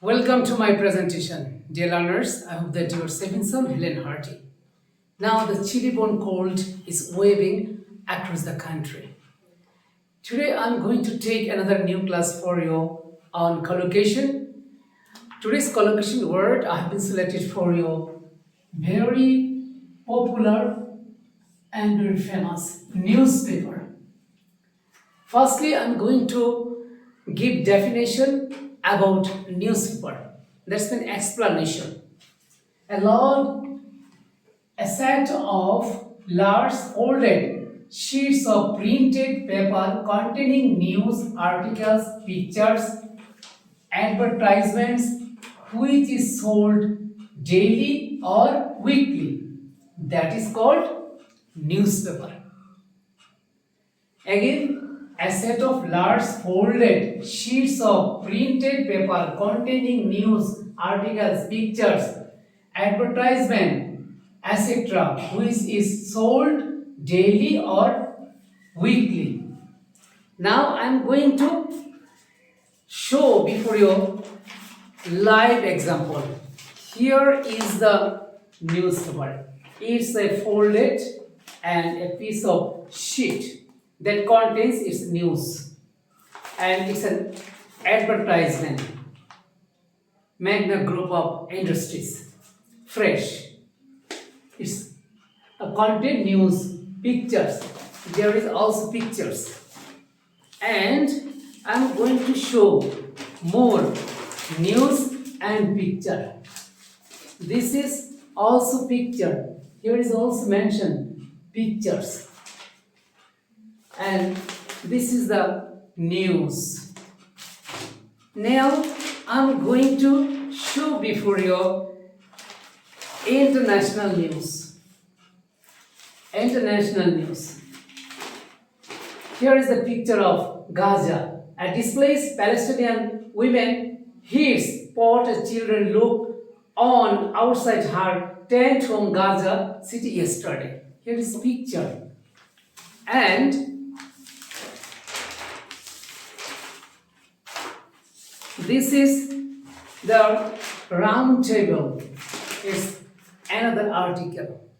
Welcome to my presentation. Dear learners, I hope that you are safe and sound, Helen Hardy. Now the chili-bone cold is waving across the country. Today I'm going to take another new class for you on collocation. Today's collocation word I have been selected for you very popular and very famous newspaper. Firstly, I'm going to give definition about newspaper. That's an explanation. A lot, a set of large folded sheets of printed paper containing news, articles, pictures, advertisements, which is sold daily or weekly. That is called newspaper. Again, a set of large folded sheets of printed paper containing news, articles, pictures, advertisement, etc., which is sold daily or weekly. Now I am going to show before you live example. Here is the newspaper. It's a folded and a piece of sheet that contains its news, and it's an advertisement. Magna Group of Industries, fresh. It's a content news, pictures. There is also pictures, and I'm going to show more news and picture. This is also picture. Here is also mentioned pictures, and this is the news. Now I'm going to show before you international news. International news. Here is the picture of Gaza. A displaced Palestinian woman hears pot children look on outside her tent from Gaza city yesterday. Here is picture. And this is the round table. Is another article.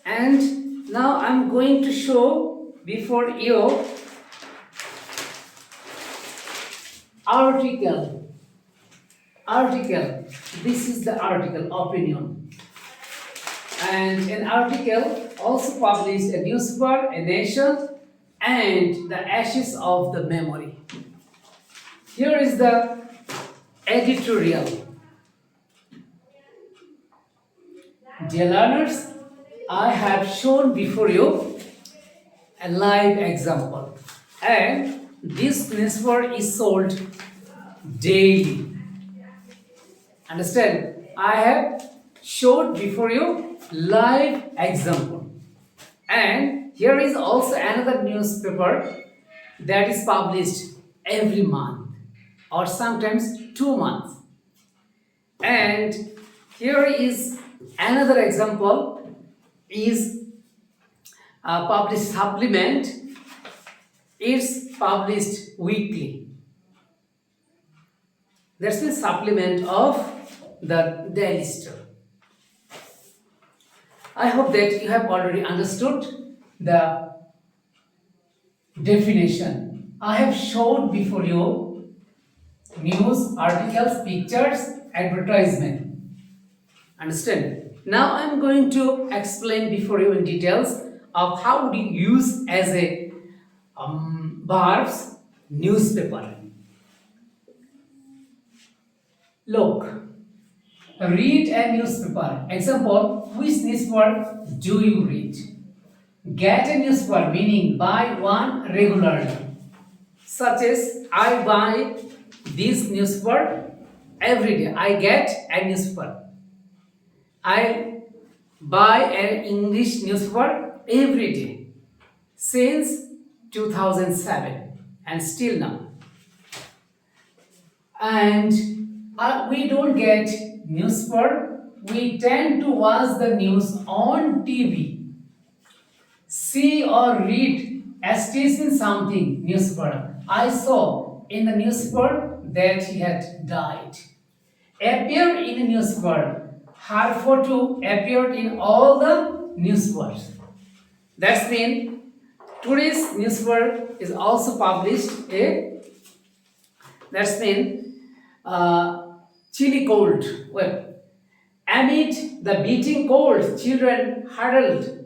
And now I'm going to show before you article. This is the article opinion. And an article also published a newspaper, a nation, and the ashes of the memory. Here is the editorial. Dear learners, I have shown before you a live example, and this newspaper is sold daily. Understand? I have showed before you live example, and here is also another newspaper that is published every month or sometimes 2 months. And here is another example is a published supplement. It's published weekly. That's the supplement of the Daily Star. I hope that you have already understood the definition. I have showed before you news, articles, pictures, advertisement. Understand? Now I am going to explain before you in details of how do you use as a verbs newspaper. Look, read a newspaper. Example, which newspaper do you read? Get a newspaper meaning buy one regularly. Such as I buy this newspaper every day. I get a newspaper. I buy an English newspaper every day since 2007 and still now. And we don't get newspaper. We tend to watch the news on TV. See or read as in something newspaper. I saw in the newspaper that he had died. Appeared in a newspaper. Her photo appeared in all the newspapers. That's mean today's newspaper is also published a that's mean chilly cold. Well, amid the beating cold, children huddled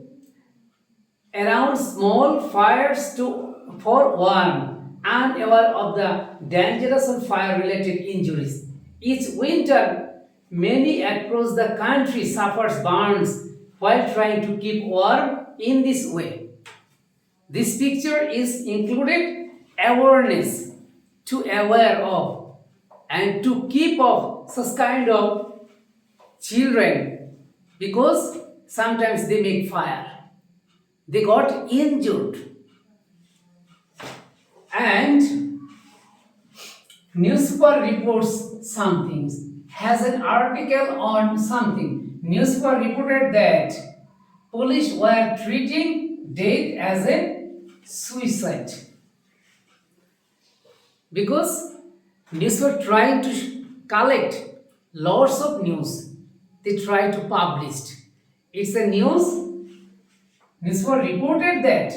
around small fires to for warm, unaware of the dangerous and fire-related injuries. Each winter, many across the country suffers burns while trying to keep warm in this way. This picture is included awareness to aware of and to keep of such kind of children because sometimes they make fire. They got injured and newspaper reports something, has an article on something. Newspaper reported that police were treating death as a suicide because news were trying to collect lots of news. They try to publish. It's a news were reported that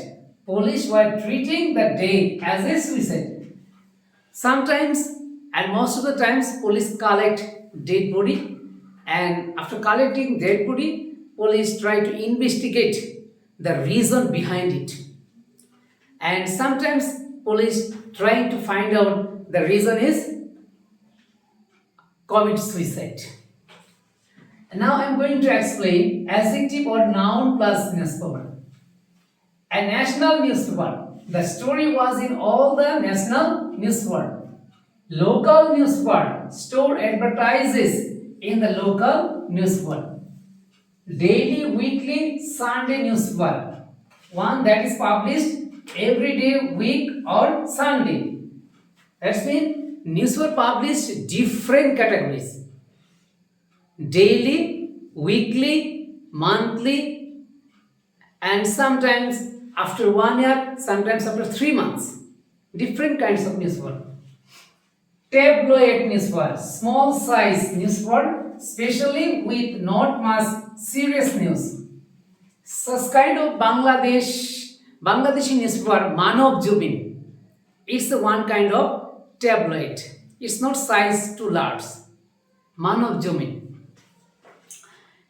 police were treating the dead as a suicide. Sometimes and most of the times police collect dead body and after collecting dead body police try to investigate the reason behind it. And sometimes police trying to find out the reason is commit suicide. Now I am going to explain adjective or noun plus newspaper. A national newspaper. The story was in all the national newspaper. Local newspaper. Store advertises in the local newspaper. Daily, weekly, Sunday newspaper. One that is published every day, week or Sunday. That's mean newspaper published different categories. Daily, weekly, monthly, and sometimes after 1 year, sometimes after 3 months. Different kinds of newspaper. Tabloid newspaper, small size newspaper, especially with not much serious news. Such kind of Bangladeshi newspaper, Manav Jubin. It's the one kind of tabloid. It's not size too large. Manav Jubin.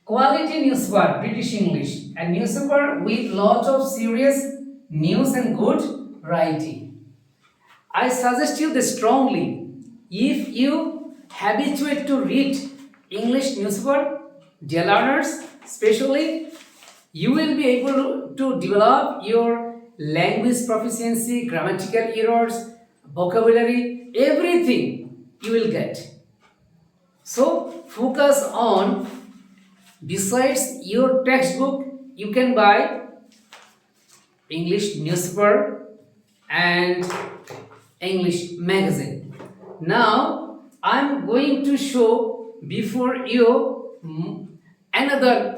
Quality newspaper, British English, a newspaper with lot of serious news and good writing. I suggest you this strongly. If you habituate to read English newspaper, dear learners, especially, you will be able to develop your language proficiency, grammatical errors, vocabulary, everything you will get. So focus on. Besides your textbook, you can buy English newspaper and English magazine. Now, I'm going to show before you another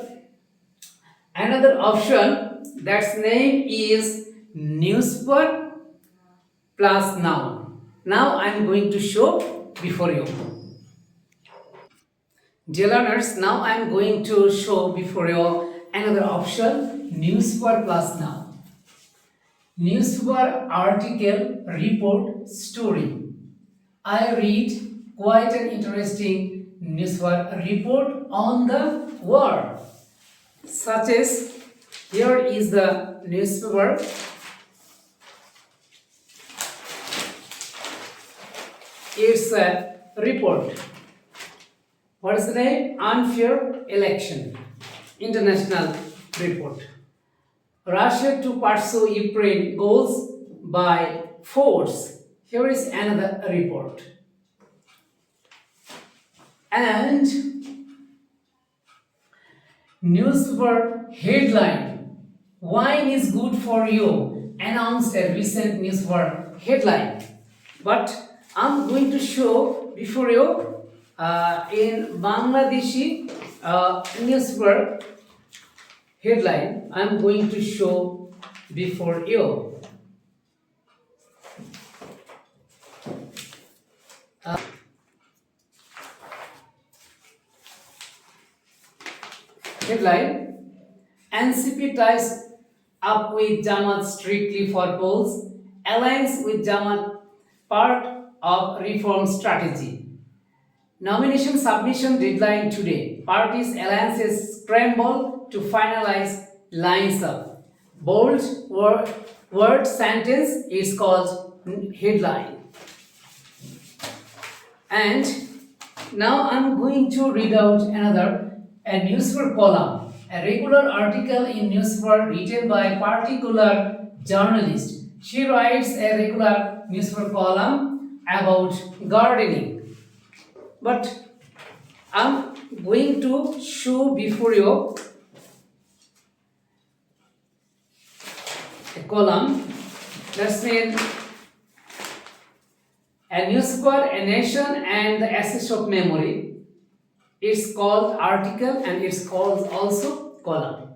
option that's name is newspaper plus noun. Now, I'm going to show before you. Dear learners, now I am going to show before you another option, newspaper plus noun. Newspaper, article, report, story. I read quite an interesting newspaper report on the war. Such as, here is the newspaper. It's a report. What is the name? Unfair election. International report. Russia to pursue Ukraine goals by force. Here is another report. And newspaper headline. Wine is good for you. Announced a recent newspaper headline. But I'm going to show before you in Bangladeshi newspaper headline, I'm going to show before you. Headline: NCP ties up with Jamaat strictly for polls, aligns with Jamaat part of reform strategy. Nomination submission deadline today. Parties alliances scramble to finalize lines up. Bold word sentence is called headline. And now I'm going to read out a newspaper column, a regular article in newspaper written by a particular journalist. She writes a regular newspaper column about gardening. But I'm going to show before you a column that's mean a newspaper, a nation, and the assets of memory. It's called article and it's called also column.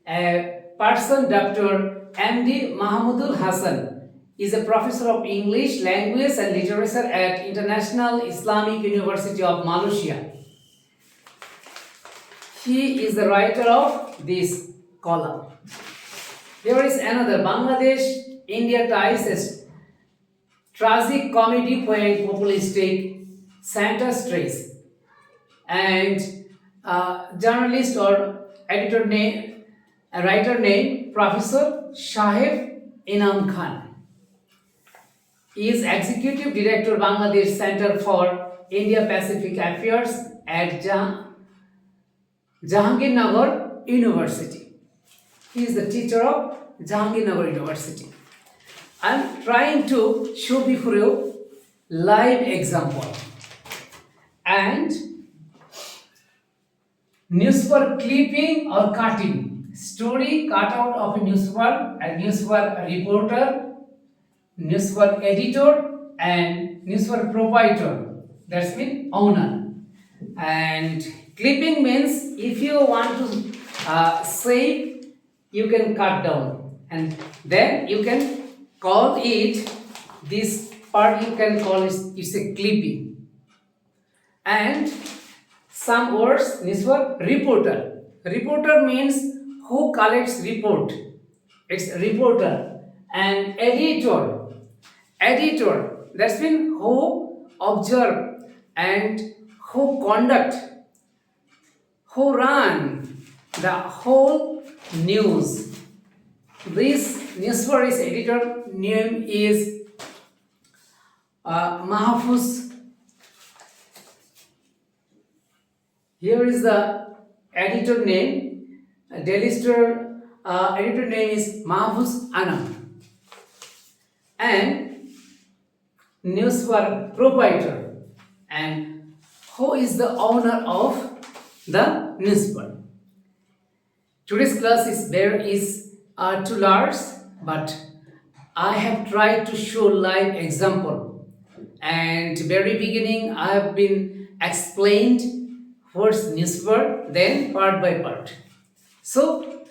A person, Dr. M.D. Mahmudul Hassan, is a professor of English language and literature at International Islamic University of Malaysia. He is the writer of this column. There is another Bangladesh India ties as tragic comedy poem populistic Santa Strays, and journalist or editor name, a writer named Professor Shaheb Inam Khan. He is executive director Bangladesh Center for India Pacific Affairs at Jahangirnagar University. He is the teacher of Jahangirnagar University. I am trying to show before you live example. And newspaper clipping or cutting. Story cut out of a newspaper reporter, newspaper editor, and newspaper proprietor. That's mean owner. And clipping means if you want to save, you can cut down, and then you can call it, this part you can call it's a clipping. And some words, newspaper reporter. Reporter means who collects report. It's reporter. And editor. Editor, that's mean who observe and who conduct, who run the whole news. This newspaper's editor name is Mahfuz. Here is the editor name. Daily Star editor name is Mahfuz Anam. And newspaper proprietor. And who is the owner of the newspaper? Today's class is too large, but I have tried to show live example. And very beginning I have been explained first newspaper, then part by part. So,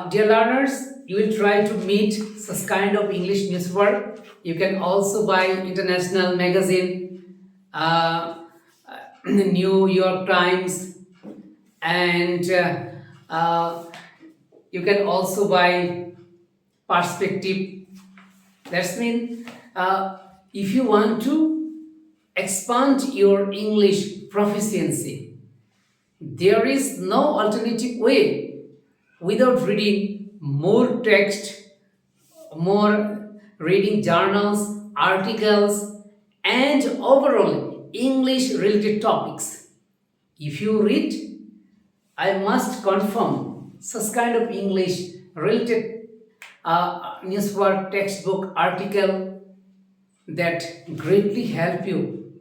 dear learners, you will try to meet such kind of English newspaper. You can also buy international magazine, New York Times, and you can also buy Perspective. That's mean if you want to expand your English proficiency, there is no alternative way without reading more text, more reading journals, articles, and overall English related topics. If you read, I must confirm such kind of English related newspaper, textbook, article that greatly help you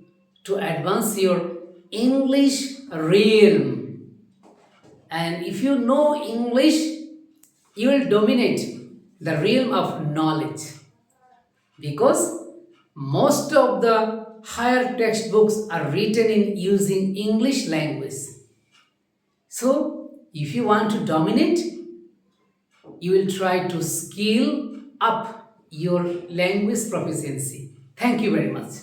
to advance your English realm. And if you know English, you will dominate the realm of knowledge, because most of the higher textbooks are written in using English language. So if you want to dominate, you will try to skill up your language proficiency. Thank you very much.